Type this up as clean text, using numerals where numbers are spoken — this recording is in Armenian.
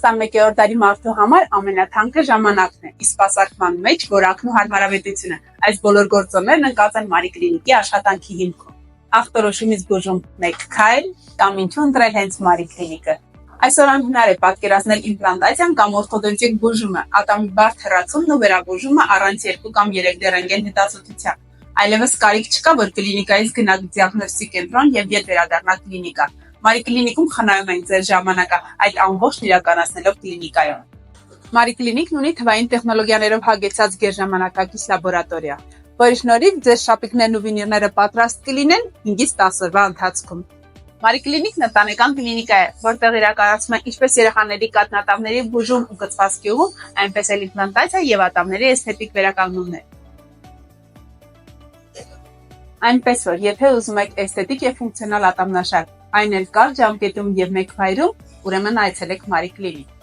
21-րդ դարի մարդու համար ամենաթանկը ժամանակն է, իսկ սպասարկման մեջ որակն ու հարմարավետությունը։ Այս բոլոր գործոններն ընկած են Մարի Կլինիկի աշխատանքի հիմքում։ Ախտորոշումից բուժում 1 քայլ կամ ինչու ընտրել հենց Մարի Կլինիկը։ Այսօր անհնար է պատկերացնել իմպլանտացիան կամ օրթոդոնտիկ բուժումը, ատամի բարդ հեռացումն ու վերաբուժումը առանց 2 կամ 3 դեռ ռենտգեն հետազոտության։ Այլևս կարիք չկա, որ կլինիկայից գնաք դիագնոստիկ կենտրոն եւ ետ վերադառնաք կլինիկա։ Մարի Կլինիկում խնայում ենք ձեր ժամանակը, այդ ամբողջն իրականացնելով կլինիկայում։ Մարի Կլինիկն ունի թվային տեխնոլոգիաներով հագեցած գերժամանակակից լաբորատորիա, որի շնորհիվ ձեր շապիկներն ու վինիրները պատրաստ կլինեն 5-ից 10 օրվա ընթացքում։ Մարի Կլինիկն ընտանեկան կլինիկա է, որտեղ իրականացվում է ինչպես երեխաների կաթնատավների բուժում ու կցվածքի ուղում, այնպես էլ իմպլանտացիա եւ ատամների էսթետիկ վերականգնումներ։ Այնպես որ, եթե ուզում եք էսթետիկ եւ ֆունկցիոնալ ատամնաշարք, այն էլ կար ժամկետում եւ մեկ վայրում, ուրեմն այցելեք Մարի Կլինիկ։